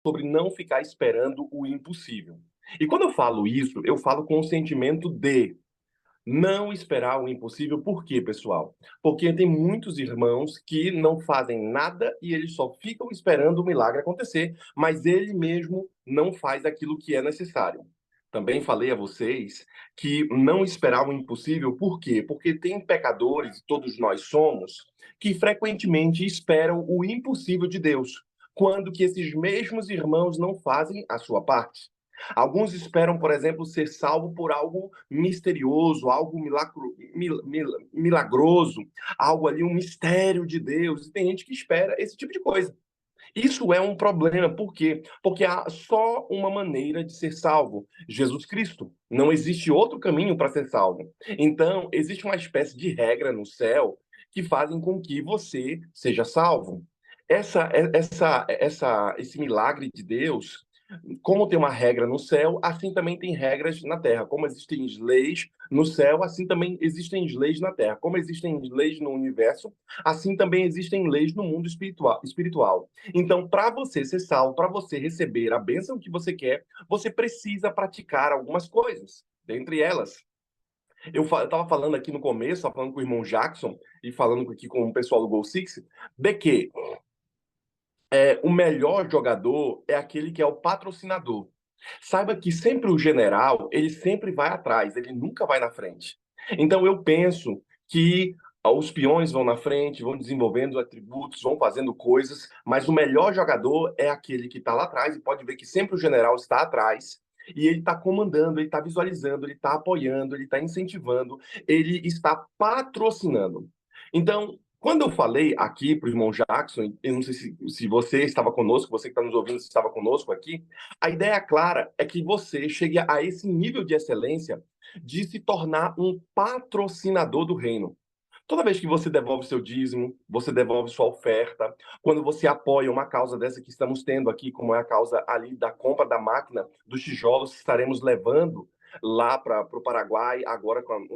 sobre não ficar esperando o impossível. E quando eu falo isso, eu falo com o sentimento de não esperar o impossível. Por quê, pessoal? Porque tem muitos irmãos que não fazem nada e eles só ficam esperando o milagre acontecer, mas ele mesmo não faz aquilo que é necessário. Também falei a vocês que não esperar o impossível, por quê? Porque tem pecadores, todos nós somos, que frequentemente esperam o impossível de Deus, quando que esses mesmos irmãos não fazem a sua parte. Alguns esperam, por exemplo, ser salvo por algo misterioso, algo milagroso, algo ali, um mistério de Deus. E tem gente que espera esse tipo de coisa. Isso é um problema, por quê? Porque há só uma maneira de ser salvo: Jesus Cristo. Não existe outro caminho para ser salvo. Então, existe uma espécie de regra no céu que fazem com que você seja salvo. Esse milagre de Deus, como tem uma regra no céu, assim também tem regras na terra. Como existem leis no céu, assim também existem leis na terra. Como existem leis no universo, assim também existem leis no mundo espiritual. Então, para você ser salvo, para você receber a bênção que você quer, você precisa praticar algumas coisas. Dentre elas, eu estava falando aqui no começo, estava falando com o irmão Jackson e falando aqui com o pessoal do Gol Six, de que o melhor jogador é aquele que é o patrocinador. Saiba que sempre o general, ele sempre vai atrás, ele nunca vai na frente. Então eu penso que os peões vão na frente, vão desenvolvendo atributos, vão fazendo coisas, mas o melhor jogador é aquele que está lá atrás, e pode ver que sempre o general está atrás, e ele está comandando, ele está visualizando, ele está apoiando, ele está incentivando, ele está patrocinando. Então, quando eu falei aqui para o irmão Jackson, eu não sei se você estava conosco, você que está nos ouvindo, se estava conosco aqui, a ideia clara é que você chegue a esse nível de excelência de se tornar um patrocinador do reino. Toda vez que você devolve seu dízimo, você devolve sua oferta, quando você apoia uma causa dessa que estamos tendo aqui, como é a causa ali da compra da máquina dos tijolos que estaremos levando lá para o Paraguai, agora com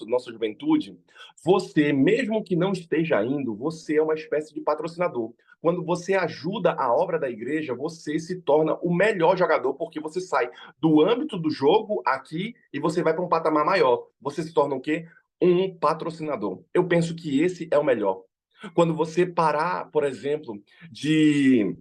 nossa juventude, você, mesmo que não esteja indo, você é uma espécie de patrocinador. Quando você ajuda a obra da igreja, você se torna o melhor jogador, porque você sai do âmbito do jogo aqui e você vai para um patamar maior. Você se torna o quê? Um patrocinador. Eu penso que esse é o melhor. Quando você parar, por exemplo, de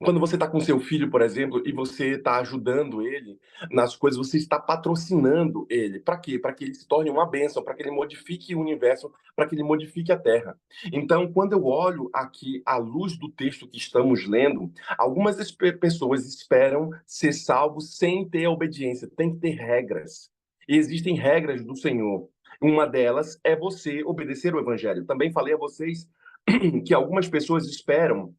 quando você está com seu filho, por exemplo, e você está ajudando ele nas coisas, você está patrocinando ele. Para quê? Para que ele se torne uma bênção, para que ele modifique o universo, para que ele modifique a Terra. Então, quando eu olho aqui à luz do texto que estamos lendo, algumas pessoas esperam ser salvos sem ter obediência. Tem que ter regras. E existem regras do Senhor. Uma delas é você obedecer o Evangelho. Também falei a vocês que algumas pessoas esperam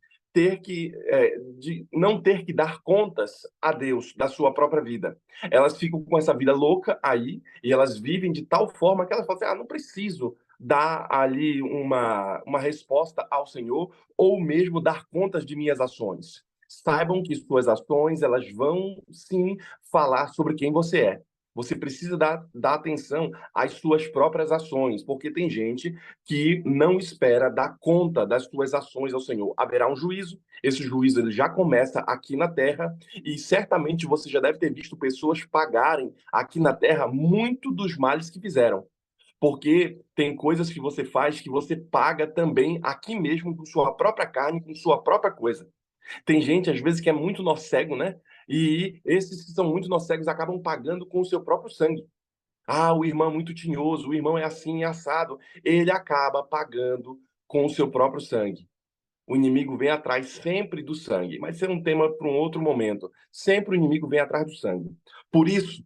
não ter que dar contas a Deus da sua própria vida. Elas ficam com essa vida louca aí e elas vivem de tal forma que elas falam assim: não preciso dar ali uma resposta ao Senhor ou mesmo dar contas de minhas ações. Saibam que suas ações elas vão sim falar sobre quem você é. Você precisa dar atenção às suas próprias ações, porque tem gente que não espera dar conta das suas ações ao Senhor. Haverá um juízo, esse juízo ele já começa aqui na terra, e certamente você já deve ter visto pessoas pagarem aqui na terra muito dos males que fizeram. Porque tem coisas que você faz que você paga também aqui mesmo com sua própria carne, com sua própria coisa. Tem gente, às vezes, que é muito cego, né? E esses que são muito cegos acabam pagando com o seu próprio sangue. Ah, o irmão é muito tinhoso, o irmão é assim, assado. Ele acaba pagando com o seu próprio sangue. O inimigo vem atrás sempre do sangue, mas isso é um tema para um outro momento. Sempre o inimigo vem atrás do sangue. Por isso,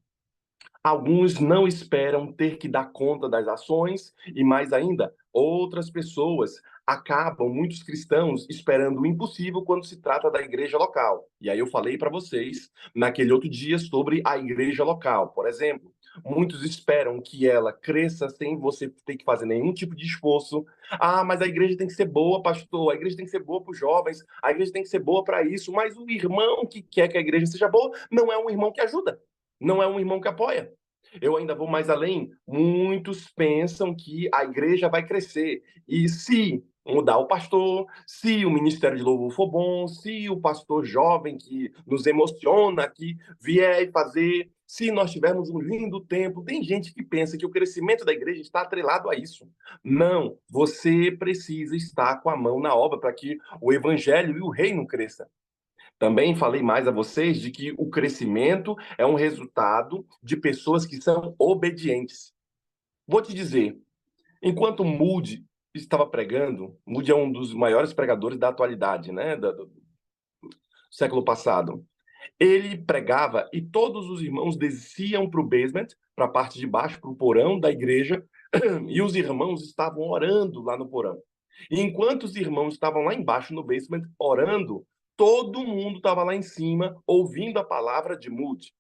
alguns não esperam ter que dar conta das ações e, mais ainda, outras pessoas acabam, muitos cristãos, esperando o impossível quando se trata da igreja local. E aí eu falei para vocês naquele outro dia sobre a igreja local. Por exemplo, muitos esperam que ela cresça sem você ter que fazer nenhum tipo de esforço. Ah, mas a igreja tem que ser boa, pastor, a igreja tem que ser boa para os jovens, a igreja tem que ser boa para isso, mas o irmão que quer que a igreja seja boa não é um irmão que ajuda. Não é um irmão que apoia. Eu ainda vou mais além. Muitos pensam que a igreja vai crescer. E se mudar o pastor, se o ministério de louvor for bom, se o pastor jovem que nos emociona, que vier fazer, se nós tivermos um lindo tempo. Tem gente que pensa que o crescimento da igreja está atrelado a isso. Não, você precisa estar com a mão na obra para que o evangelho e o reino cresçam. Também falei mais a vocês de que o crescimento é um resultado de pessoas que são obedientes. Vou te dizer, enquanto Moody estava pregando, Moody é um dos maiores pregadores da atualidade, né, do século passado. Ele pregava e todos os irmãos desciam para o basement, para a parte de baixo, para o porão da igreja, e os irmãos estavam orando lá no porão. E enquanto os irmãos estavam lá embaixo no basement orando, todo mundo estava lá em cima ouvindo a palavra de Moody.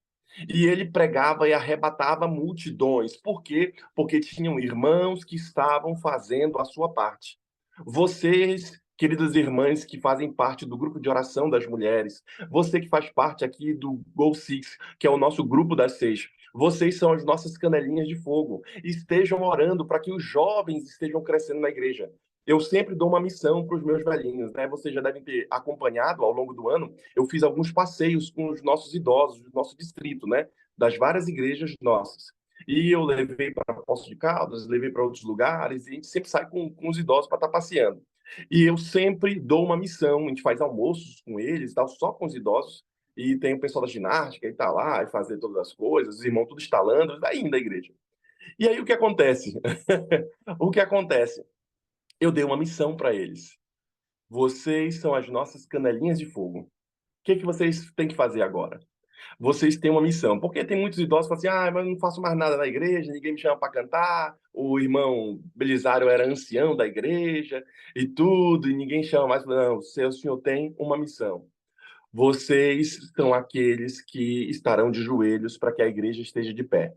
E ele pregava e arrebatava multidões. Por quê? Porque tinham irmãos que estavam fazendo a sua parte. Vocês, queridas irmãs que fazem parte do grupo de oração das mulheres, você que faz parte aqui do Go Six, que é o nosso grupo das 6, vocês são as nossas canelinhas de fogo. Estejam orando para que os jovens estejam crescendo na igreja. Eu sempre dou uma missão para os meus velhinhos, né? Vocês já devem ter acompanhado ao longo do ano. Eu fiz alguns passeios com os nossos idosos do nosso distrito, né? Das várias igrejas nossas. E eu levei para Poços de Caldas, levei para outros lugares, e a gente sempre sai com os idosos para estar passeando. E eu sempre dou uma missão, a gente faz almoços com eles, tal, só com os idosos, e tem o pessoal da ginástica, e tá lá, e fazer todas as coisas, os irmãos tudo instalando, vai indo da igreja. E aí o que acontece? O que acontece? Eu dei uma missão para eles. Vocês são as nossas canelinhas de fogo. O que que vocês têm que fazer agora? Vocês têm uma missão. Porque tem muitos idosos que falam assim: ah, mas eu não faço mais nada na igreja, ninguém me chama para cantar. O irmão Belisário era ancião da igreja e tudo, e ninguém chama mais. Não, o senhor tem uma missão. Vocês são aqueles que estarão de joelhos para que a igreja esteja de pé.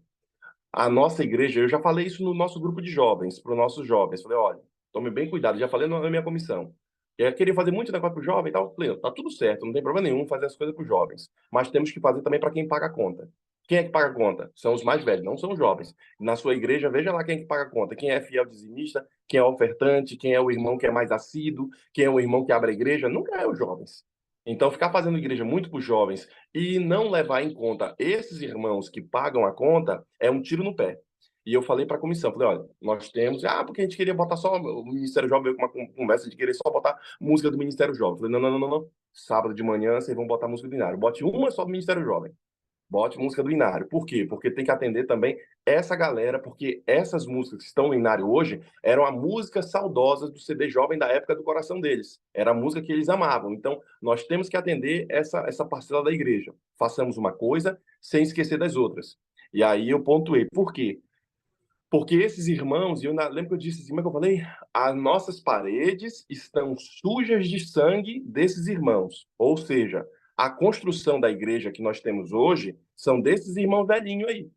A nossa igreja, eu já falei isso no nosso grupo de jovens, para os nossos jovens. Falei, olha, tome bem cuidado, já falei na minha comissão. Eu queria fazer muito negócio para o jovem e tal. Falei, tá tudo certo, não tem problema nenhum fazer as coisas para os jovens. Mas temos que fazer também para quem paga a conta. Quem é que paga a conta? São os mais velhos, não são os jovens. Na sua igreja, veja lá quem é que paga a conta. Quem é fiel dizimista, quem é ofertante, quem é o irmão que é mais assíduo, quem é o irmão que abre a igreja. Nunca é os jovens. Então, ficar fazendo igreja muito para os jovens e não levar em conta esses irmãos que pagam a conta é um tiro no pé. E eu falei para a comissão, falei, olha, nós temos, porque a gente queria botar só, o Ministério Jovem veio com uma conversa de querer só botar música do Ministério Jovem. Falei, não, não, não, não, não. Sábado de manhã vocês vão botar música do Inário. Bote uma só do Ministério Jovem. Bote música do Inário. Por quê? Porque tem que atender também essa galera, porque essas músicas que estão no Inário hoje eram a música saudosa do CD Jovem da época do coração deles. Era a música que eles amavam. Então, nós temos que atender essa parcela da igreja. Façamos uma coisa sem esquecer das outras. E aí eu pontuei. Por quê? Porque esses irmãos, e eu lembro que eu disse assim, como é que eu falei? As nossas paredes estão sujas de sangue desses irmãos. Ou seja, a construção da igreja que nós temos hoje são desses irmãos velhinhos aí.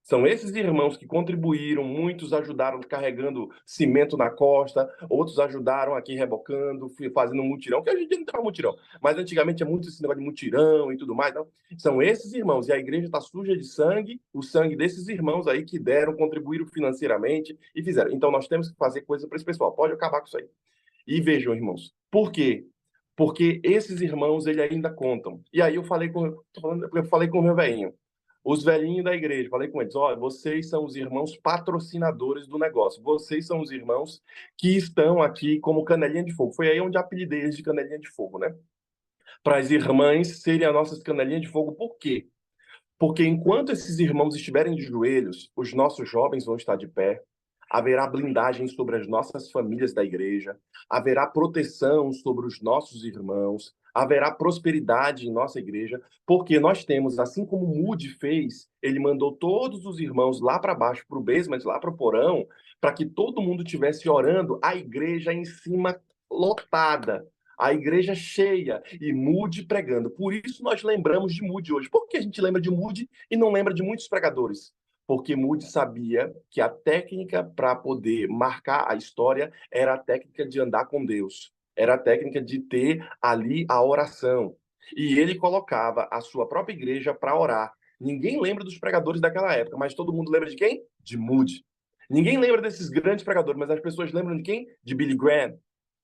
São esses irmãos que contribuíram, muitos ajudaram carregando cimento na costa, outros ajudaram aqui rebocando, fazendo mutirão, que hoje em dia não tem mais mutirão, mas antigamente é muito esse negócio de mutirão e tudo mais. Então, são esses irmãos, e a igreja está suja de sangue, o sangue desses irmãos aí que deram, contribuíram financeiramente e fizeram. Então, nós temos que fazer coisa para esse pessoal, pode acabar com isso aí. E vejam, irmãos, por quê? Porque esses irmãos, ele ainda contam. E aí eu falei com o meu velhinho, os velhinhos da igreja, falei com eles, olha, vocês são os irmãos patrocinadores do negócio, vocês são os irmãos que estão aqui como canelinha de fogo. Foi aí onde apelidei eles de canelinha de fogo, né? Para as irmãs serem as nossas canelinhas de fogo. Por quê? Porque enquanto esses irmãos estiverem de joelhos, os nossos jovens vão estar de pé, haverá blindagem sobre as nossas famílias da igreja, haverá proteção sobre os nossos irmãos, haverá prosperidade em nossa igreja, porque nós temos, assim como Moody fez, ele mandou todos os irmãos lá para baixo, para o basement, lá para o porão, para que todo mundo estivesse orando, a igreja em cima lotada. A igreja cheia e Moody pregando. Por isso nós lembramos de Moody hoje. Por que a gente lembra de Moody e não lembra de muitos pregadores? Porque Moody sabia que a técnica para poder marcar a história era a técnica de andar com Deus, era a técnica de ter ali a oração. E ele colocava a sua própria igreja para orar. Ninguém lembra dos pregadores daquela época, mas todo mundo lembra de quem? De Moody. Ninguém lembra desses grandes pregadores, mas as pessoas lembram de quem? De Billy Graham,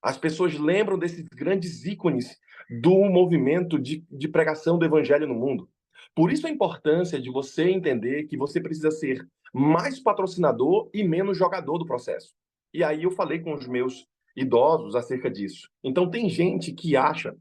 As pessoas lembram desses grandes ícones do movimento de pregação do evangelho no mundo. Por isso a importância de você entender que você precisa ser mais patrocinador e menos jogador do processo. E aí eu falei com os meus idosos acerca disso. Então tem gente que acha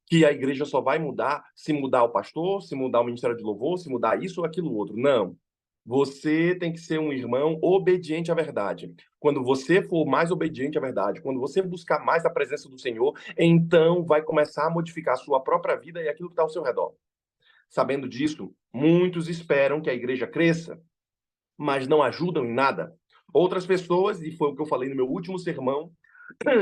que a igreja só vai mudar se mudar o pastor, se mudar o ministério de louvor, se mudar isso ou aquilo outro. Não. Você tem que ser um irmão obediente à verdade. Quando você for mais obediente à verdade, quando você buscar mais a presença do Senhor, então vai começar a modificar a sua própria vida e aquilo que está ao seu redor. Sabendo disso, muitos esperam que a igreja cresça, mas não ajudam em nada. Outras pessoas, e foi o que eu falei no meu último sermão,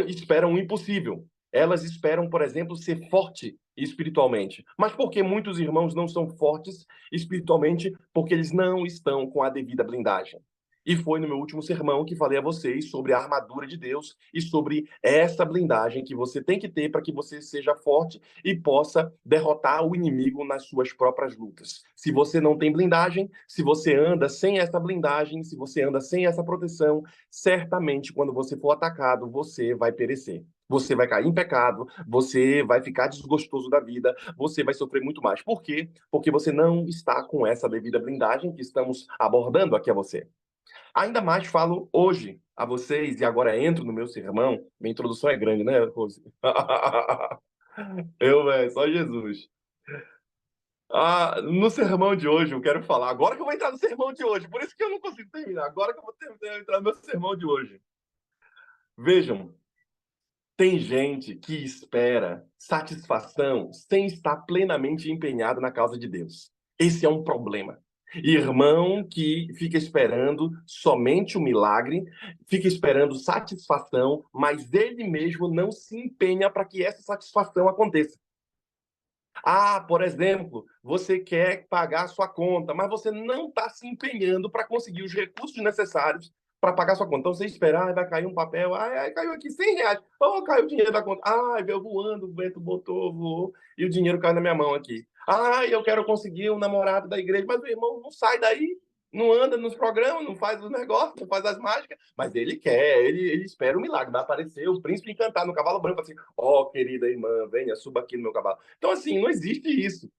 esperam o impossível. Elas esperam, por exemplo, ser forte espiritualmente. Mas por que muitos irmãos não são fortes espiritualmente? Porque eles não estão com a devida blindagem. E foi no meu último sermão que falei a vocês sobre a armadura de Deus e sobre essa blindagem que você tem que ter para que você seja forte e possa derrotar o inimigo nas suas próprias lutas. Se você não tem blindagem, se você anda sem essa blindagem, se você anda sem essa proteção, certamente quando você for atacado, você vai perecer. Você vai cair em pecado, você vai ficar desgostoso da vida, você vai sofrer muito mais. Por quê? Porque você não está com essa devida blindagem que estamos abordando aqui a você. Ainda mais falo hoje a vocês, e agora entro no meu sermão. Minha introdução é grande, né, Rose? Velho, só Jesus. No sermão de hoje, eu quero falar. Agora que eu vou entrar no sermão de hoje, por isso que eu não consigo terminar. Agora que eu vou entrar no meu sermão de hoje. Vejam, tem gente que espera satisfação sem estar plenamente empenhado na causa de Deus. Esse é um problema. Irmão que fica esperando somente o milagre, fica esperando satisfação, mas ele mesmo não se empenha para que essa satisfação aconteça. Por exemplo, você quer pagar a sua conta, mas você não está se empenhando para conseguir os recursos necessários para pagar a sua conta. Então você espera, vai cair um papel, caiu aqui R$ 100. Caiu o dinheiro da conta. Veio voando, o vento botou, voou, e o dinheiro caiu na minha mão aqui. Eu quero conseguir um namorado da igreja, mas o irmão não sai daí, não anda nos programas, não faz os negócios, não faz as mágicas, mas ele quer, ele espera o milagre, vai aparecer o príncipe encantar no cavalo branco, assim, querida irmã, venha, suba aqui no meu cavalo. Então, assim, não existe isso.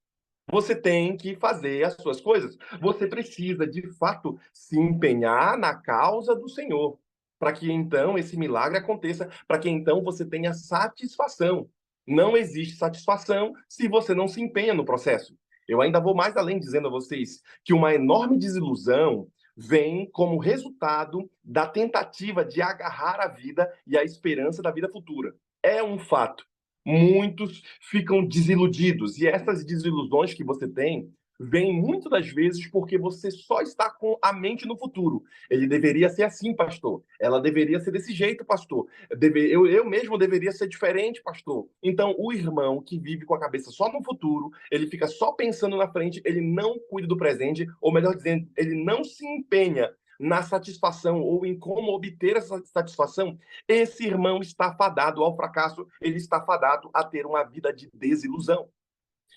Você tem que fazer as suas coisas. Você precisa, de fato, se empenhar na causa do Senhor, para que então esse milagre aconteça, para que então você tenha satisfação. Não existe satisfação se você não se empenha no processo. Eu ainda vou mais além dizendo a vocês que uma enorme desilusão vem como resultado da tentativa de agarrar a vida e a esperança da vida futura. É um fato. Muitos ficam desiludidos. E essas desilusões que você tem vêm muitas das vezes porque você só está com a mente no futuro. Ele deveria ser assim, pastor. Ela deveria ser desse jeito, pastor. Eu mesmo deveria ser diferente, pastor. Então, o irmão que vive com a cabeça só no futuro, ele fica só pensando na frente, ele não cuida do presente, ou melhor dizendo, ele não se empenha na satisfação ou em como obter essa satisfação, esse irmão está fadado ao fracasso, ele está fadado a ter uma vida de desilusão.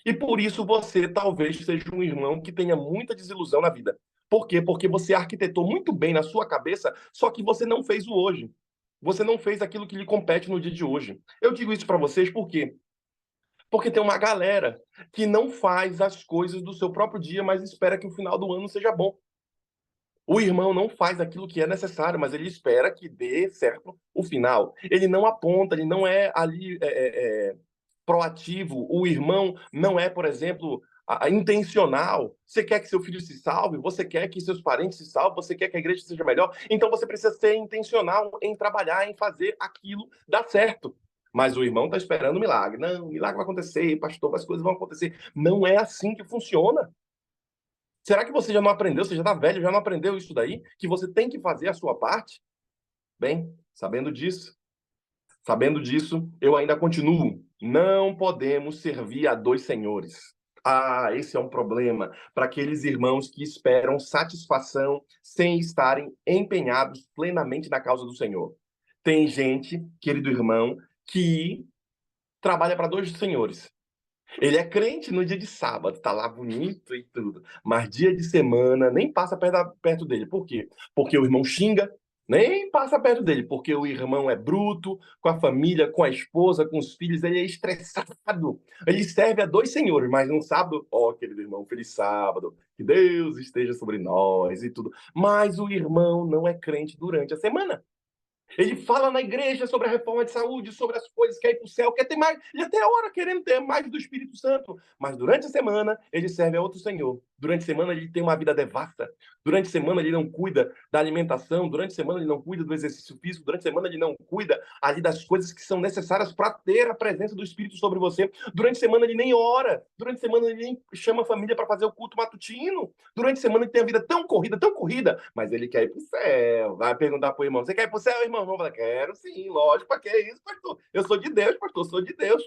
E por isso você talvez seja um irmão que tenha muita desilusão na vida. Por quê? Porque você arquitetou muito bem na sua cabeça, só que você não fez o hoje. Você não fez aquilo que lhe compete no dia de hoje. Eu digo isso para vocês por quê? Porque tem uma galera que não faz as coisas do seu próprio dia, mas espera que o final do ano seja bom. O irmão não faz aquilo que é necessário, mas ele espera que dê certo o final. Ele não aponta, ele não é ali proativo. O irmão não é, por exemplo, intencional. Você quer que seu filho se salve, você quer que seus parentes se salvem, você quer que a igreja seja melhor. Então você precisa ser intencional em trabalhar, em fazer aquilo dar certo. Mas o irmão está esperando o milagre. Não, o milagre vai acontecer, pastor, as coisas vão acontecer. Não é assim que funciona. Será que você já não aprendeu? Você já está velho, já não aprendeu isso daí? Que você tem que fazer a sua parte? Bem, sabendo disso, eu ainda continuo. Não podemos servir a dois senhores. Esse é um problema para aqueles irmãos que esperam satisfação sem estarem empenhados plenamente na causa do Senhor. Tem gente, querido irmão, que trabalha para dois senhores. Ele é crente no dia de sábado, tá lá bonito e tudo. Mas dia de semana nem passa perto dele. Por quê? Porque o irmão xinga, Nem passa perto dele, porque o irmão é bruto, com a família, com a esposa, com os filhos, ele é estressado. Ele serve a dois senhores, mas no sábado, ó, querido irmão, feliz sábado, que Deus esteja sobre nós e tudo. Mas o irmão não é crente durante a semana. Ele fala na igreja sobre a reforma de saúde, sobre as coisas, quer ir para o céu, quer ter mais. Ele até ora querendo ter mais do Espírito Santo. Mas durante a semana, ele serve a outro Senhor. Durante a semana, ele tem uma vida devassa. Durante a semana, ele não cuida da alimentação. Durante a semana, ele não cuida do exercício físico. Durante a semana, ele não cuida ali das coisas que são necessárias para ter a presença do Espírito sobre você. Durante a semana, ele nem ora. Durante a semana, ele nem chama a família para fazer o culto matutino. Durante a semana, ele tem a vida tão corrida, mas ele quer ir para o céu. Vai perguntar para o irmão: você quer ir para o céu, irmão? Vamos falar: quero sim, lógico. Para que é isso, pastor? Eu sou de Deus, pastor, sou de Deus.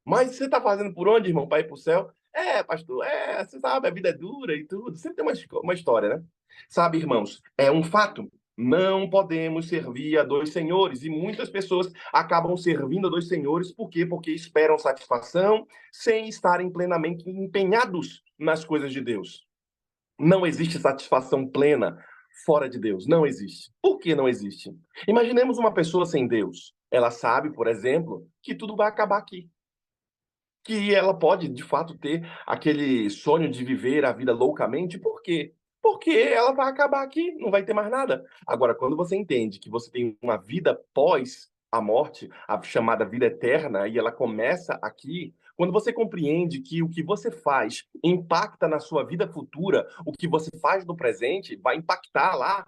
Mas você está fazendo por onde, irmão, para ir para o céu? É, pastor, você sabe, a vida é dura e tudo. Sempre tem uma história, né? Sabe, irmãos, é um fato. Não podemos servir a dois senhores. E muitas pessoas acabam servindo a dois senhores. Por quê? Porque esperam satisfação sem estarem plenamente empenhados nas coisas de Deus. Não existe satisfação plena fora de Deus. Não existe. Por que não existe? Imaginemos uma pessoa sem Deus. Ela sabe, por exemplo, que tudo vai acabar aqui, que ela pode, de fato, ter aquele sonho de viver a vida loucamente. Por quê? Porque ela vai acabar aqui, não vai ter mais nada. Agora, quando você entende que você tem uma vida pós a morte, a chamada vida eterna, e ela começa aqui, quando você compreende que o que você faz impacta na sua vida futura, o que você faz no presente vai impactar lá,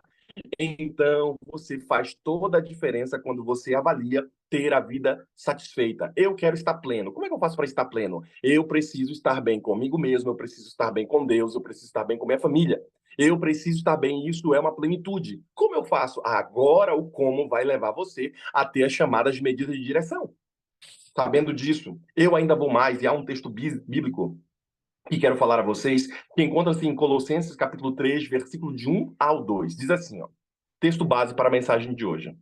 então, você faz toda a diferença quando você avalia ter a vida satisfeita. Eu quero estar pleno. Como é que eu faço para estar pleno? Eu preciso estar bem comigo mesmo, eu preciso estar bem com Deus, eu preciso estar bem com minha família. Eu preciso estar bem, isso é uma plenitude. Como eu faço? Agora, o como vai levar você a ter as chamadas medidas de direção. Sabendo disso, eu ainda vou mais, e há um texto bíblico que quero falar a vocês, que encontra-se em Colossenses capítulo 3, versículo de 1 ao 2. Diz assim, ó, texto base para a mensagem de hoje.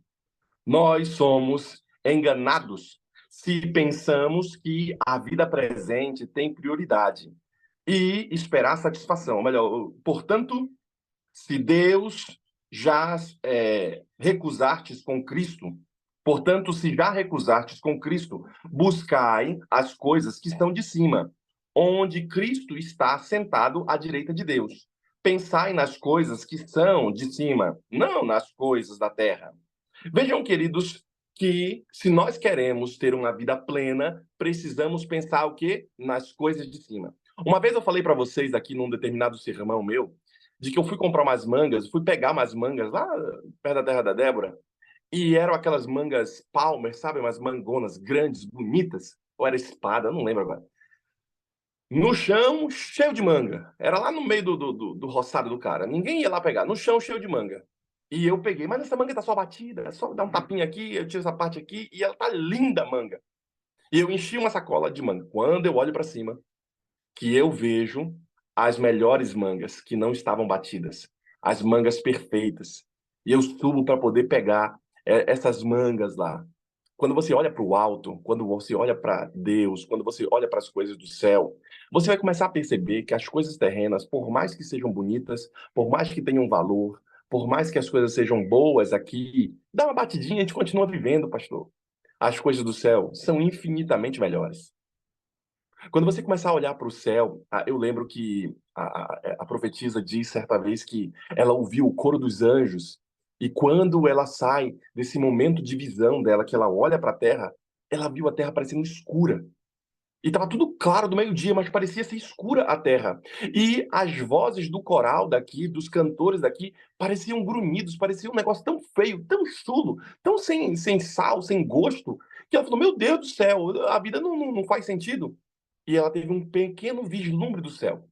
Nós somos enganados se pensamos que a vida presente tem prioridade e esperar satisfação. Ou melhor, portanto, se Deus já recusastes com Cristo, portanto, se já recusastes com Cristo, buscai as coisas que estão de cima, onde Cristo está sentado à direita de Deus. Pensai nas coisas que são de cima, não nas coisas da terra. Vejam, queridos, que se nós queremos ter uma vida plena, precisamos pensar o quê? Nas coisas de cima. Uma vez eu falei para vocês aqui num determinado sermão meu, de que eu fui comprar umas mangas, fui pegar umas mangas lá perto da terra da Débora, e eram aquelas mangas Palmer, sabe? Umas mangonas grandes, bonitas. Ou era espada, não lembro agora. No chão, cheio de manga. Era lá no meio do roçado do cara. Ninguém ia lá pegar. No chão, cheio de manga. E eu peguei, mas essa manga tá só batida. É só dar um tapinha aqui, eu tiro essa parte aqui, e ela tá linda, a manga. E eu enchi uma sacola de manga. Quando eu olho para cima, que eu vejo as melhores mangas que não estavam batidas, as mangas perfeitas. E eu subo para poder pegar essas mangas lá. Quando você olha para o alto, quando você olha para Deus, quando você olha para as coisas do céu, você vai começar a perceber que as coisas terrenas, por mais que sejam bonitas, por mais que tenham valor, por mais que as coisas sejam boas aqui, dá uma batidinha e a gente continua vivendo, pastor. As coisas do céu são infinitamente melhores. Quando você começar a olhar para o céu, eu lembro que a profetisa diz certa vez que ela ouviu o coro dos anjos, e quando ela sai desse momento de visão dela, que ela olha para a terra, ela viu a terra parecendo escura. E estava tudo claro do meio-dia, mas parecia ser escura a terra. E as vozes do coral daqui, dos cantores daqui, pareciam grunhidos, parecia um negócio tão feio, tão chulo, tão sem sal, sem gosto, que ela falou: Meu Deus do céu, a vida não faz sentido. E ela teve um pequeno vislumbre do céu.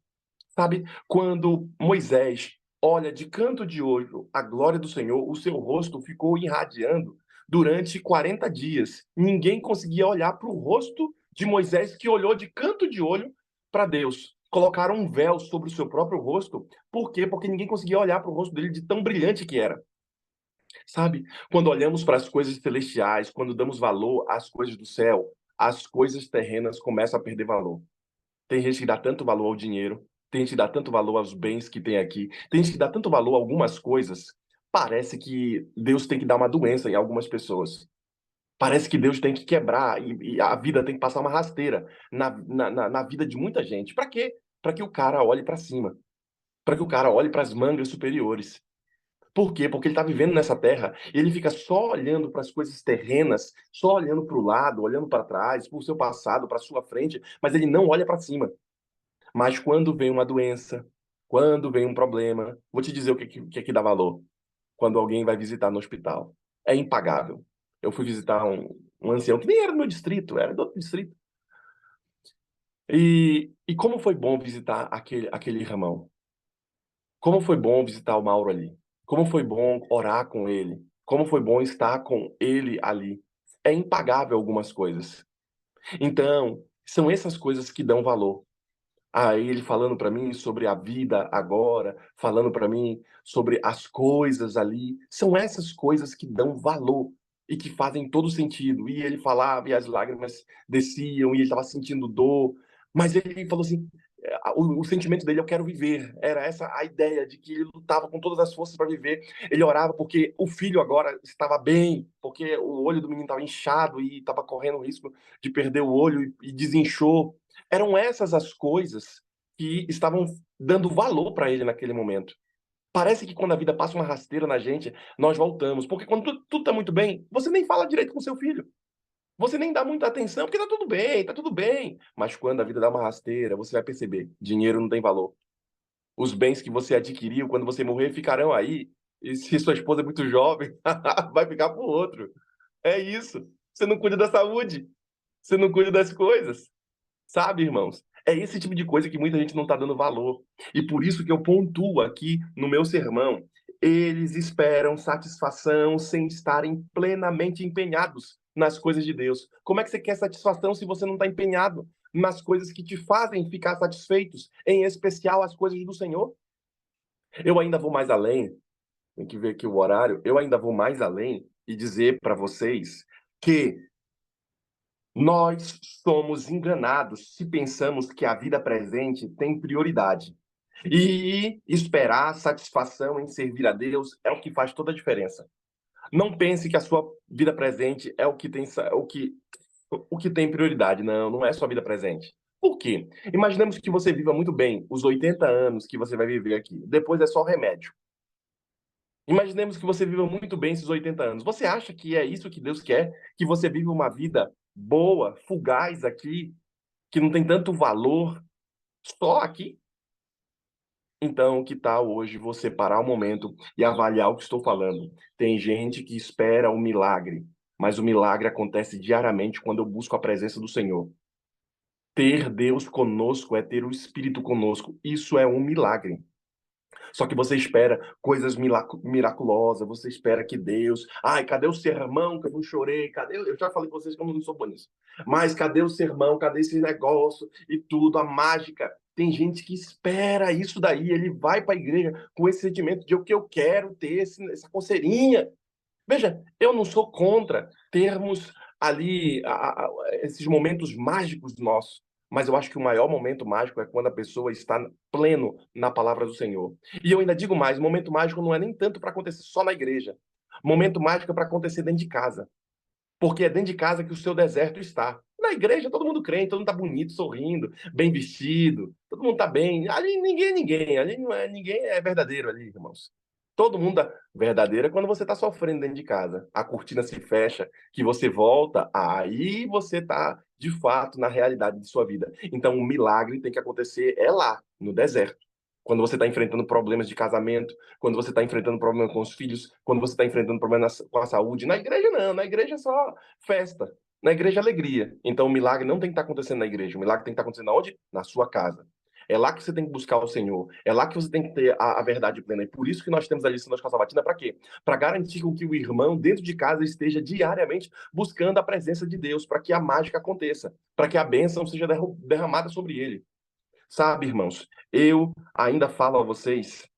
Sabe? Quando Moisés olha de canto de olho a glória do Senhor, o seu rosto ficou irradiando durante 40 dias. Ninguém conseguia olhar para o rosto de Moisés, que olhou de canto de olho para Deus. Colocaram um véu sobre o seu próprio rosto. Por quê? Porque ninguém conseguia olhar para o rosto dele de tão brilhante que era. Sabe? Quando olhamos para as coisas celestiais, quando damos valor às coisas do céu, as coisas terrenas começam a perder valor. Tem gente que dá tanto valor ao dinheiro, tem gente que dá tanto valor aos bens que tem aqui, tem gente que dá tanto valor a algumas coisas Parece que Deus tem que dar uma doença em algumas pessoas. Parece que Deus tem que quebrar e a vida tem que passar uma rasteira na vida de muita gente. Para quê? Para que o cara olhe para cima, para que o cara olhe para as mangas superiores. Por quê? Porque ele está vivendo nessa terra e ele fica só olhando para as coisas terrenas, só olhando para o lado, olhando para trás, para o seu passado, para a sua frente, mas ele não olha para cima. Mas quando vem uma doença, quando vem um problema, vou te dizer o que dá valor. Quando alguém vai visitar no hospital. É impagável. Eu fui visitar um ancião que nem era do meu distrito, era do outro distrito. E como foi bom visitar aquele irmão. Como foi bom visitar o Mauro ali. Como foi bom orar com ele. Como foi bom estar com ele ali. É impagável algumas coisas. Então, são essas coisas que dão valor. Aí ele falando para mim sobre a vida agora, falando para mim sobre as coisas ali. São essas coisas que dão valor e que fazem todo sentido. E ele falava e as lágrimas desciam e ele estava sentindo dor. Mas ele falou assim, o sentimento dele, eu quero viver. Era essa a ideia de que ele lutava com todas as forças para viver. Ele orava porque o filho agora estava bem, porque o olho do menino estava inchado e estava correndo o risco de perder o olho e desinchou. Eram essas as coisas que estavam dando valor para ele naquele momento. Parece que quando a vida passa uma rasteira na gente, nós voltamos. Porque quando tudo tá muito bem, você nem fala direito com seu filho. Você nem dá muita atenção, porque tá tudo bem, tá tudo bem. Mas quando a vida dá uma rasteira, você vai perceber, dinheiro não tem valor. Os bens que você adquiriu quando você morrer ficarão aí. E se sua esposa é muito jovem, vai ficar pro outro. É isso. Você não cuida da saúde, você não cuida das coisas. Sabe, irmãos? É esse tipo de coisa que muita gente não está dando valor. E por isso que eu pontuo aqui no meu sermão. Eles esperam satisfação sem estarem plenamente empenhados nas coisas de Deus. Como é que você quer satisfação se você não está empenhado nas coisas que te fazem ficar satisfeitos, em especial as coisas do Senhor? Eu ainda vou mais além, tem que ver aqui o horário, eu ainda vou mais além e dizer para vocês que nós somos enganados se pensamos que a vida presente tem prioridade. E esperar satisfação em servir a Deus é o que faz toda a diferença. Não pense que a sua vida presente é o que tem prioridade. Não, não é sua vida presente. Por quê? Imaginemos que você viva muito bem os 80 anos que você vai viver aqui. Depois é só remédio. Imaginemos que você viva muito bem esses 80 anos. Você acha que é isso que Deus quer? Que você viva uma vida boa, fugaz aqui, que não tem tanto valor só aqui? Então, que tal hoje você parar um momento e avaliar o que estou falando? Tem gente que espera o milagre, mas o milagre acontece diariamente quando eu busco a presença do Senhor. Ter Deus conosco é ter o Espírito conosco. Isso é um milagre. Só que você espera coisas miraculosas, você espera que Deus. Ai, cadê o sermão que eu não chorei? Cadê? Eu já falei com vocês que eu não sou bom nisso. Mas cadê o sermão? Cadê esse negócio e tudo? A mágica. Tem gente que espera isso daí, ele vai para a igreja com esse sentimento de o que eu quero ter essa coceirinha. Veja, eu não sou contra termos ali esses momentos mágicos nossos, mas eu acho que o maior momento mágico é quando a pessoa está pleno na palavra do Senhor. E eu ainda digo mais, momento mágico não é nem tanto para acontecer só na igreja. Momento mágico é para acontecer dentro de casa, porque é dentro de casa que o seu deserto está. Na igreja todo mundo crente, todo mundo está bonito, sorrindo, bem vestido, todo mundo está bem. Ali ninguém é ninguém, ali não é ninguém é verdadeiro ali, irmãos. Todo mundo é verdadeiro é quando você está sofrendo dentro de casa. A cortina se fecha, que você volta, aí você está de fato na realidade de sua vida. Então o milagre tem que acontecer é lá, no deserto. Quando você está enfrentando problemas de casamento, quando você está enfrentando problemas com os filhos, quando você está enfrentando problemas com a saúde. Na igreja, não. Na igreja é só festa. Na igreja, é alegria. Então, o milagre não tem que estar acontecendo na igreja. O milagre tem que estar acontecendo onde? Na sua casa. É lá que você tem que buscar o Senhor. É lá que você tem que ter a verdade plena. E por isso que nós temos a lição da Escola Sabatina. Para quê? Para garantir com que o irmão, dentro de casa, esteja diariamente buscando a presença de Deus, para que a mágica aconteça, para que a bênção seja derramada sobre ele. Sabe, irmãos, eu ainda falo a vocês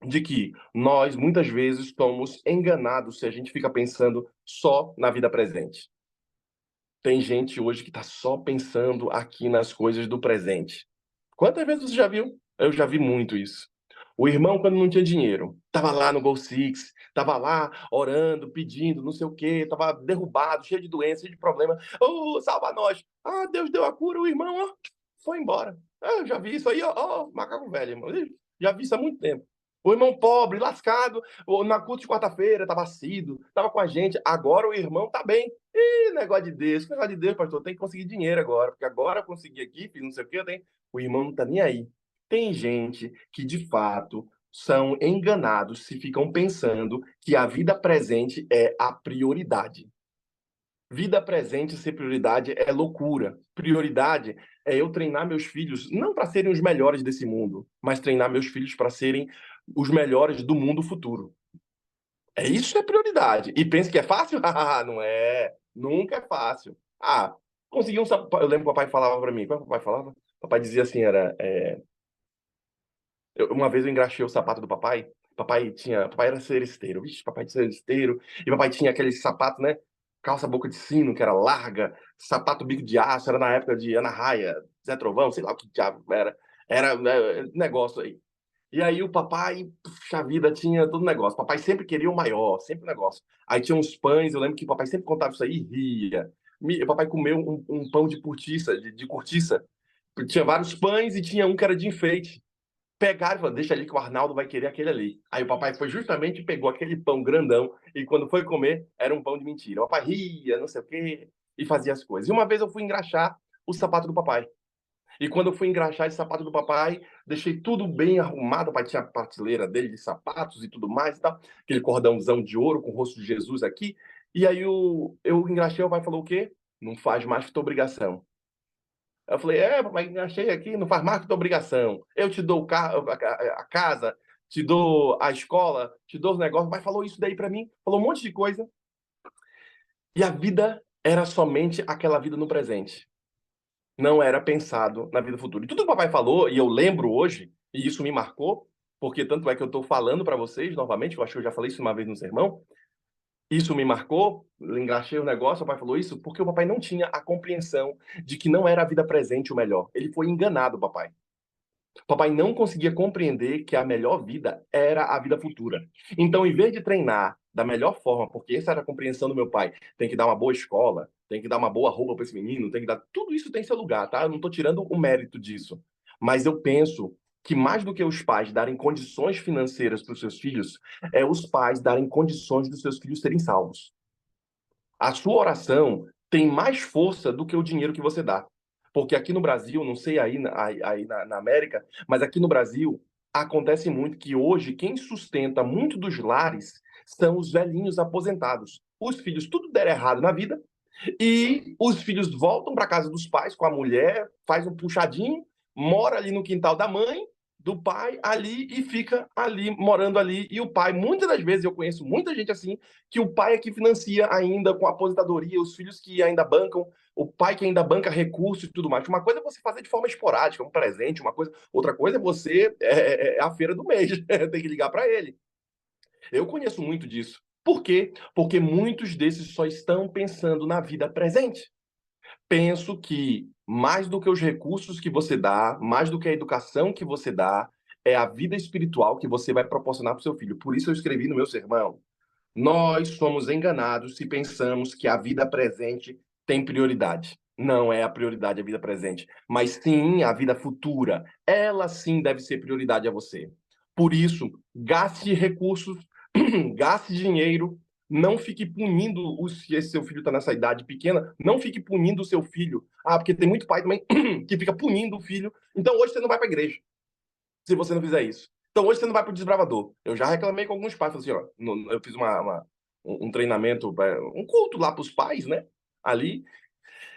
de que nós muitas vezes somos enganados se a gente fica pensando só na vida presente. Tem gente hoje que está só pensando aqui nas coisas do presente. Quantas vezes você já viu? Eu já vi muito isso. O irmão, quando não tinha dinheiro, tava lá no Gol Six, tava lá orando, pedindo, não sei o quê, tava derrubado, cheio de doença, cheio de problema. Oh, salva nós! Ah, Deus deu a cura, o irmão, ó, foi embora. Ah, eu já vi isso aí, ó, macaco velho, irmão. Já vi isso há muito tempo. O irmão pobre, lascado, na culto de quarta-feira, tava assíduo, tava com a gente. Agora o irmão tá bem. Ih, negócio de Deus, pastor, tem que conseguir dinheiro agora, porque agora eu consegui aqui, fiz não sei o quê, eu tenho... O irmão não tá nem aí. Tem gente que, de fato, são enganados se ficam pensando que a vida presente é a prioridade. Vida presente ser prioridade é loucura. Prioridade é eu treinar meus filhos não para serem os melhores desse mundo, mas treinar meus filhos para serem os melhores do mundo futuro. É isso é prioridade. E pensa que é fácil? Ah, não é. Nunca é fácil. Ah, consegui um sapato. Eu lembro que o papai falava para mim. Como é que o papai falava? O papai dizia assim, uma vez eu engraxei o sapato do papai. Papai era seresteiro. Vixe, papai de seresteiro. E papai tinha aquele sapato, né? Calça boca de sino, que era larga, sapato bico de aço, era na época de Ana Raia, Zé Trovão, sei lá o que diabo era. Era né, negócio aí. E aí o papai, puxa vida, tinha todo negócio. Papai sempre queria o maior, sempre negócio. Aí tinha uns pães, eu lembro que o papai sempre contava isso aí e ria. O papai comeu um pão de cortiça, de cortiça. Tinha vários pães e tinha um que era de enfeite. Pegaram e falaram, deixa ali que o Arnaldo vai querer aquele ali. Aí o papai foi justamente e pegou aquele pão grandão e quando foi comer, era um pão de mentira. O papai ria, não sei o quê, e fazia as coisas. E uma vez eu fui engraxar o sapato do papai. E quando eu fui engraxar esse sapato do papai, deixei tudo bem arrumado. O papai tinha a prateleira dele de sapatos e tudo mais e tal. Aquele cordãozão de ouro com o rosto de Jesus aqui. E aí eu engraxei, o papai falou o quê? Não faz mais que tua obrigação. Eu falei, papai, achei aqui, não faz mais que tua obrigação. Eu te dou o carro, a casa, te dou a escola, te dou os negócios. O pai falou isso daí pra mim, falou um monte de coisa. E a vida era somente aquela vida no presente. Não era pensado na vida futura. E tudo que o papai falou, e eu lembro hoje, e isso me marcou, porque tanto é que eu estou falando para vocês novamente, eu acho que eu já falei isso uma vez no sermão, isso me marcou, engraxei o negócio, o papai falou isso, porque o papai não tinha a compreensão de que não era a vida presente o melhor. Ele foi enganado, papai. Papai não conseguia compreender que a melhor vida era a vida futura. Então, em vez de treinar da melhor forma, porque essa era a compreensão do meu pai, tem que dar uma boa escola, tem que dar uma boa roupa para esse menino, tem que dar. Tudo isso tem seu lugar, tá? Eu não estou tirando o mérito disso. Mas eu penso que mais do que os pais darem condições financeiras para os seus filhos, é os pais darem condições dos seus filhos serem salvos. A sua oração tem mais força do que o dinheiro que você dá. Porque aqui no Brasil, não sei aí na América, mas aqui no Brasil acontece muito que hoje quem sustenta muito dos lares são os velhinhos aposentados. Os filhos tudo der errado na vida e os filhos voltam para casa dos pais com a mulher, faz um puxadinho, mora ali no quintal da mãe, do pai, ali e fica ali, morando ali. E o pai, muitas das vezes, eu conheço muita gente assim, que o pai é que financia ainda com a aposentadoria, os filhos que ainda bancam, o pai que ainda banca recursos e tudo mais. Uma coisa é você fazer de forma esporádica, um presente, uma coisa. Outra coisa é você, é a feira do mês, tem que ligar para ele. Eu conheço muito disso. Por quê? Porque muitos desses só estão pensando na vida presente. Penso que mais do que os recursos que você dá, mais do que a educação que você dá, é a vida espiritual que você vai proporcionar para o seu filho. Por isso eu escrevi no meu sermão: nós somos enganados se pensamos que a vida presente tem prioridade. Não é a prioridade a vida presente, mas sim a vida futura. Ela sim deve ser prioridade a você. Por isso, gaste recursos, gaste dinheiro, não fique punindo se esse seu filho está nessa idade pequena, não fique punindo o seu filho. Ah, porque tem muito pai também que fica punindo o filho. Então hoje você não vai para a igreja se você não fizer isso. Então hoje você não vai para o desbravador. Eu já reclamei com alguns pais, falei assim, ó, eu fiz um treinamento, um culto lá para os pais, né? Ali,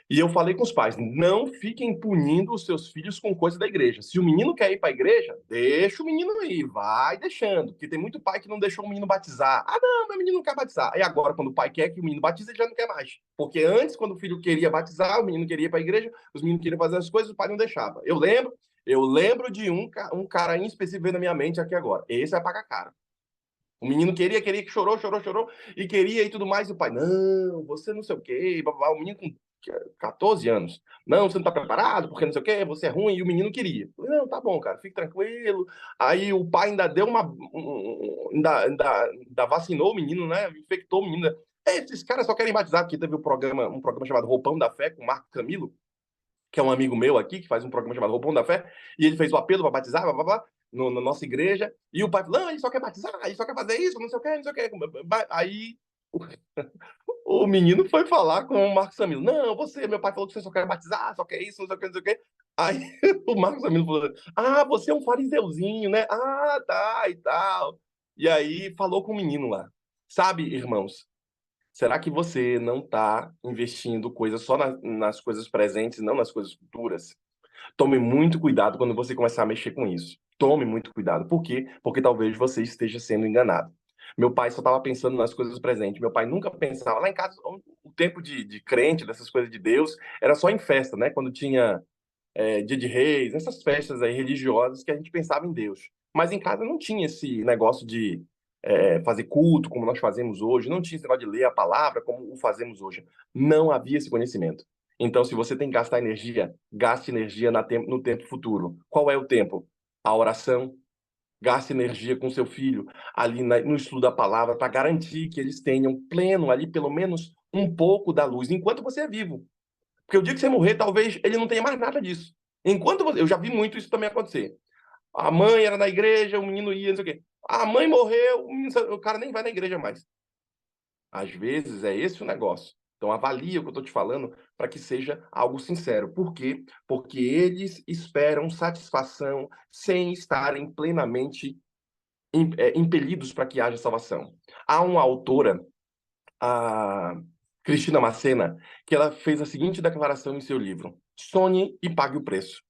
e eu falei com os pais, não fiquem punindo os seus filhos com coisa da igreja. Se o menino quer ir para a igreja, deixa o menino ir, vai deixando. Porque tem muito pai que não deixou o menino batizar. Ah, não, meu menino não quer batizar. Aí agora, quando o pai quer que o menino batize, ele já não quer mais. Porque antes, quando o filho queria batizar, o menino queria ir para a igreja, os meninos queriam fazer as coisas, o pai não deixava. Eu lembro de um cara em específico na minha mente aqui agora. Esse vai pagar caro. O menino queria, que chorou, e queria e tudo mais. E o pai, não, você não sei o quê. Blá, blá, blá. O menino com 14 anos. Não, você não tá preparado, porque não sei o quê, você é ruim, e o menino queria. Eu falei, não, tá bom, cara, fique tranquilo. Aí o pai ainda deu ainda vacinou o menino, né? Infectou o menino. Esses caras só querem batizar, porque teve um programa chamado Roupão da Fé, com o Marco Camilo, que é um amigo meu aqui, que faz um programa chamado Roupão da Fé, e ele fez o apelo para batizar, blá, blá, blá, na nossa igreja, e o pai falou, não, ele só quer batizar, ele só quer fazer isso, não sei o quê, não sei o quê. Aí o menino foi falar com o Marcos Samilo. Não, meu pai falou que você só quer batizar, só quer isso, não sei o que, não sei o que. Aí o Marcos Samilo falou: Ah, você é um fariseuzinho, né? Ah, tá, e tal. E aí falou com o menino lá. Sabe, irmãos, será que você não está investindo coisas só nas coisas presentes, não nas coisas futuras? Tome muito cuidado quando você começar a mexer com isso. Tome muito cuidado. Por quê? Porque talvez você esteja sendo enganado. Meu pai só estava pensando nas coisas presentes. Meu pai nunca pensava. Lá em casa, o tempo de crente, dessas coisas de Deus, era só em festa, né? Quando tinha Dia de Reis, essas festas aí religiosas que a gente pensava em Deus. Mas em casa não tinha esse negócio de fazer culto como nós fazemos hoje, não tinha esse negócio de ler a palavra como o fazemos hoje. Não havia esse conhecimento. Então, se você tem que gastar energia, gaste energia no tempo futuro. Qual é o tempo? A oração. Gaste energia com seu filho ali no estudo da palavra para garantir que eles tenham pleno ali, pelo menos um pouco da luz, enquanto você é vivo. Porque o dia que você morrer, talvez ele não tenha mais nada disso. Enquanto você. Eu já vi muito isso também acontecer. A mãe era na igreja, o menino ia, não sei o quê. A mãe morreu, o cara nem vai na igreja mais. Às vezes é esse o negócio. Então avalia o que eu estou te falando para que seja algo sincero. Por quê? Porque eles esperam satisfação sem estarem plenamente impelidos para que haja salvação. Há uma autora, a Cristina Macena, que ela fez a seguinte declaração em seu livro: sonhe e pague o preço.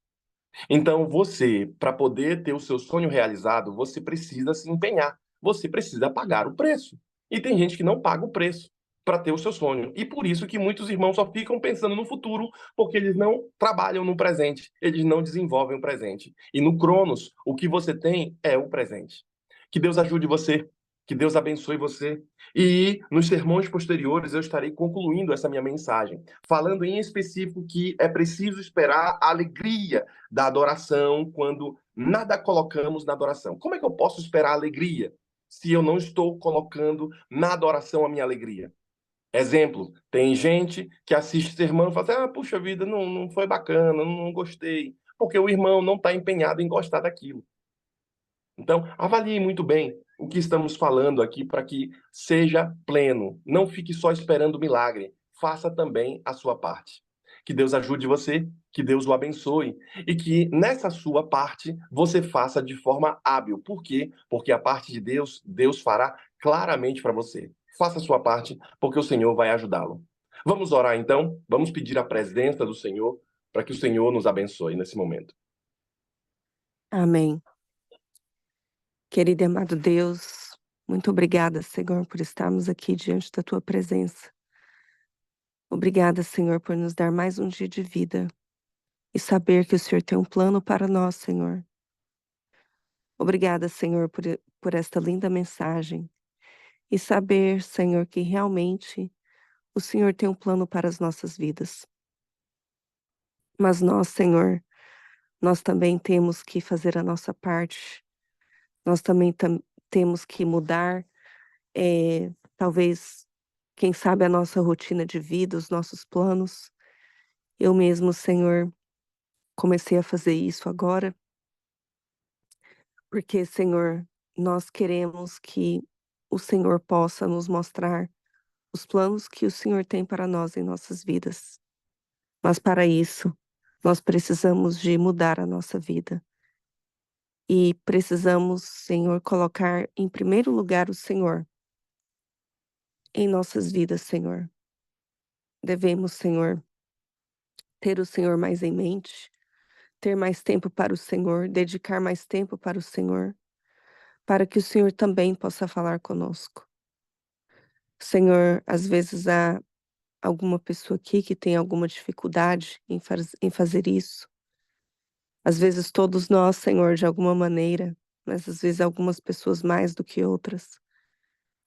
Então, você, para poder ter o seu sonho realizado, você precisa se empenhar, você precisa pagar o preço. E tem gente que não paga o preço para ter o seu sonho. E por isso que muitos irmãos só ficam pensando no futuro, porque eles não trabalham no presente, eles não desenvolvem o presente. E no Cronos, o que você tem é o presente. Que Deus ajude você, que Deus abençoe você. E nos sermões posteriores eu estarei concluindo essa minha mensagem, falando em específico que é preciso esperar a alegria da adoração quando nada colocamos na adoração. Como é que eu posso esperar alegria se eu não estou colocando na adoração a minha alegria? Exemplo, tem gente que assiste sermão e fala assim, puxa vida, não foi bacana, não gostei, porque o irmão não está empenhado em gostar daquilo. Então, avalie muito bem o que estamos falando aqui para que seja pleno. Não fique só esperando o milagre. Faça também a sua parte. Que Deus ajude você, que Deus o abençoe e que nessa sua parte você faça de forma hábil. Por quê? Porque a parte de Deus, Deus fará claramente para você. Faça a sua parte, porque o Senhor vai ajudá-lo. Vamos orar então? Vamos pedir a presença do Senhor para que o Senhor nos abençoe nesse momento. Amém. Querido e amado Deus, muito obrigada, Senhor, por estarmos aqui diante da Tua presença. Obrigada, Senhor, por nos dar mais um dia de vida e saber que o Senhor tem um plano para nós, Senhor. Obrigada, Senhor, por esta linda mensagem e saber, Senhor, que realmente o Senhor tem um plano para as nossas vidas. Mas nós, Senhor, nós também temos que fazer a nossa parte. Nós também temos que mudar, talvez, quem sabe, a nossa rotina de vida, os nossos planos. Eu mesmo, Senhor, comecei a fazer isso agora, porque, Senhor, nós queremos que o Senhor possa nos mostrar os planos que o Senhor tem para nós em nossas vidas. Mas para isso, nós precisamos de mudar a nossa vida. E precisamos, Senhor, colocar em primeiro lugar o Senhor em nossas vidas, Senhor. Devemos, Senhor, ter o Senhor mais em mente, ter mais tempo para o Senhor, dedicar mais tempo para o Senhor, para que o Senhor também possa falar conosco. Senhor, às vezes há alguma pessoa aqui que tem alguma dificuldade em fazer isso. Às vezes todos nós, Senhor, de alguma maneira, mas às vezes algumas pessoas mais do que outras.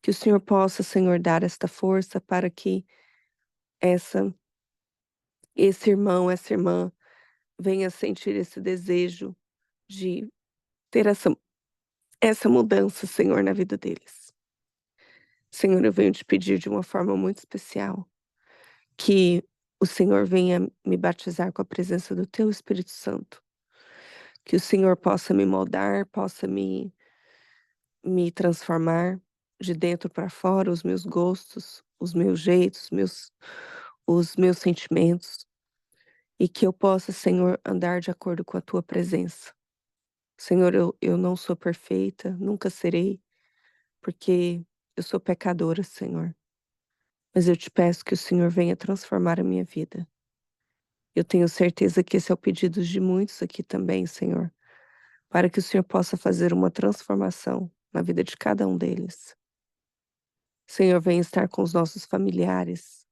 Que o Senhor possa, Senhor, dar esta força para que essa esse irmão, essa irmã venha sentir esse desejo de ter essa mudança, Senhor, na vida deles. Senhor, eu venho te pedir de uma forma muito especial que o Senhor venha me batizar com a presença do teu Espírito Santo, que o Senhor possa me moldar, possa me transformar de dentro para fora, os meus gostos, os meus jeitos, os meus sentimentos, e que eu possa, Senhor, andar de acordo com a tua presença. Senhor, eu não sou perfeita, nunca serei, porque eu sou pecadora, Senhor. Mas eu te peço que o Senhor venha transformar a minha vida. Eu tenho certeza que esse é o pedido de muitos aqui também, Senhor, para que o Senhor possa fazer uma transformação na vida de cada um deles. Senhor, venha estar com os nossos familiares,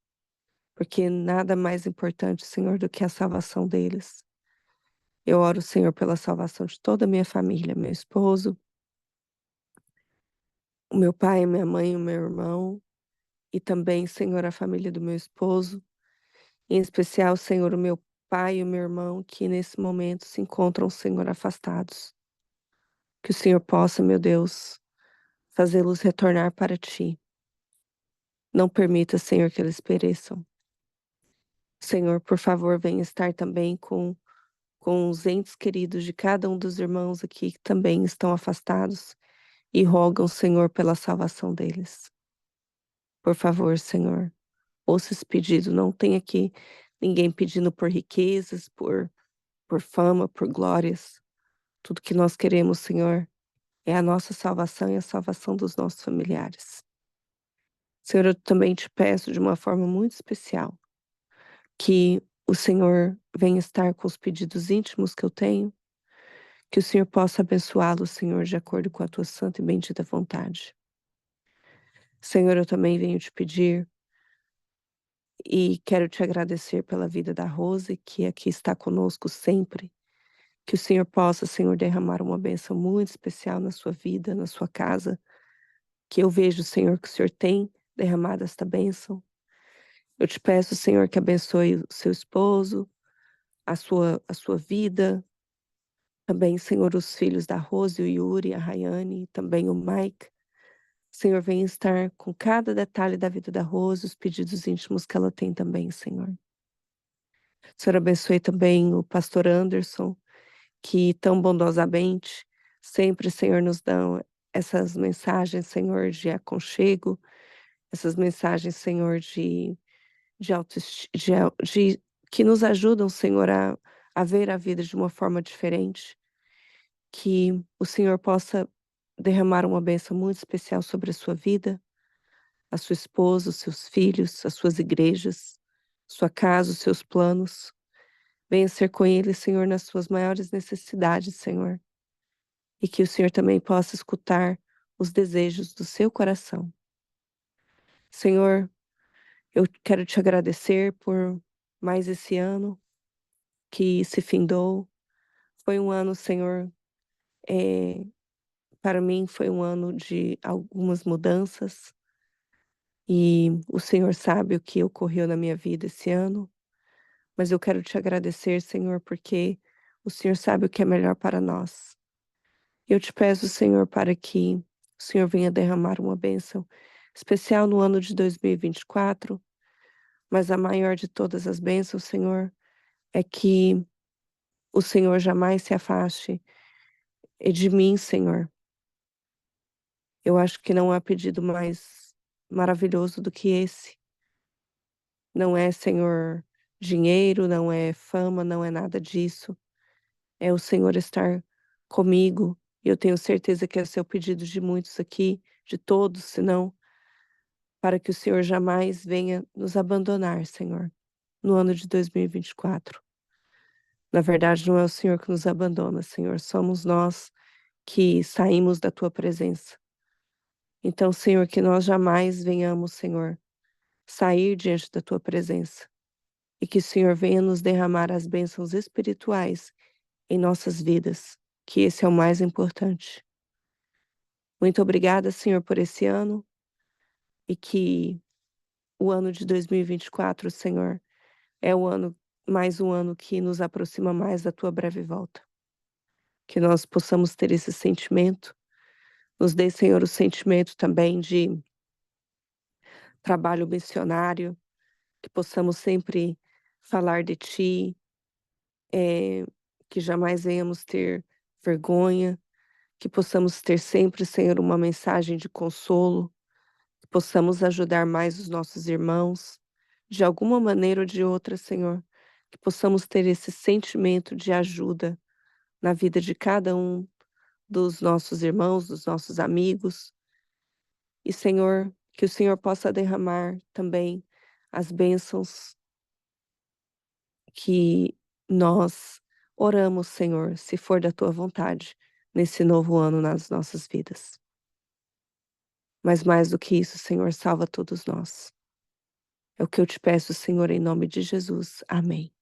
porque nada mais importante, Senhor, do que a salvação deles. Eu oro, Senhor, pela salvação de toda a minha família, meu esposo, o meu pai, minha mãe, o meu irmão, e também, Senhor, a família do meu esposo, em especial, Senhor, o meu pai e o meu irmão, que nesse momento se encontram, Senhor, afastados. Que o Senhor possa, meu Deus, fazê-los retornar para ti. Não permita, Senhor, que eles pereçam. Senhor, por favor, venha estar também com os entes queridos de cada um dos irmãos aqui que também estão afastados e rogam, Senhor, pela salvação deles. Por favor, Senhor, ouça esse pedido. Não tem aqui ninguém pedindo por riquezas, por fama, por glórias. Tudo que nós queremos, Senhor, é a nossa salvação e a salvação dos nossos familiares. Senhor, eu também te peço de uma forma muito especial que o Senhor venha estar com os pedidos íntimos que eu tenho, que o Senhor possa abençoá-lo, Senhor, de acordo com a tua santa e bendita vontade. Senhor, eu também venho te pedir e quero te agradecer pela vida da Rose, que aqui está conosco sempre. Que o Senhor possa, Senhor, derramar uma bênção muito especial na sua vida, na sua casa. Que eu vejo, Senhor, que o Senhor tem derramado esta bênção. Eu te peço, Senhor, que abençoe o seu esposo, a sua vida. Também, Senhor, os filhos da Rose, o Yuri, a Rayane, também o Mike. Senhor, venha estar com cada detalhe da vida da Rose, os pedidos íntimos que ela tem também, Senhor. Senhor, abençoe também o pastor Anderson, que tão bondosamente sempre, Senhor, nos dão essas mensagens, Senhor, de aconchego, essas mensagens, Senhor, que nos ajudam, Senhor, a ver a vida de uma forma diferente. Que o Senhor possa derramar uma bênção muito especial sobre a sua vida, a sua esposa, os seus filhos, as suas igrejas, sua casa, os seus planos. Venha ser com ele, Senhor, nas suas maiores necessidades, Senhor. E que o Senhor também possa escutar os desejos do seu coração. Senhor, eu quero te agradecer por mais esse ano que se findou. Foi um ano, Senhor, eh, para mim foi um ano de algumas mudanças. E o Senhor sabe o que ocorreu na minha vida esse ano, mas eu quero te agradecer, Senhor, porque o Senhor sabe o que é melhor para nós. Eu te peço, Senhor, para que o Senhor venha derramar uma bênção especial no ano de 2024, mas a maior de todas as bênçãos, Senhor, é que o Senhor jamais se afaste de mim, Senhor. Eu acho que não há pedido mais maravilhoso do que esse. Não é, Senhor, dinheiro, não é fama, não é nada disso. É o Senhor estar comigo. E eu tenho certeza que esse é o pedido de muitos aqui, de todos, senão, para que o Senhor jamais venha nos abandonar, Senhor, no ano de 2024. Na verdade, não é o Senhor que nos abandona, Senhor, somos nós que saímos da tua presença. Então, Senhor, que nós jamais venhamos, Senhor, sair diante da tua presença. E que o Senhor venha nos derramar as bênçãos espirituais em nossas vidas, que esse é o mais importante. Muito obrigada, Senhor, por esse ano e que o ano de 2024, Senhor, é o ano mais um ano que nos aproxima mais da tua breve volta. Que nós possamos ter esse sentimento. Nos dê, Senhor, o sentimento também de trabalho missionário, que possamos sempre falar de ti, eh, que jamais venhamos ter vergonha, que possamos ter sempre, Senhor, uma mensagem de consolo, que possamos ajudar mais os nossos irmãos, de alguma maneira ou de outra, Senhor, que possamos ter esse sentimento de ajuda na vida de cada um dos nossos irmãos, dos nossos amigos. E, Senhor, que o Senhor possa derramar também as bênçãos que nós oramos, Senhor, se for da tua vontade, nesse novo ano nas nossas vidas. Mas mais do que isso, Senhor, salva todos nós. É o que eu te peço, Senhor, em nome de Jesus. Amém.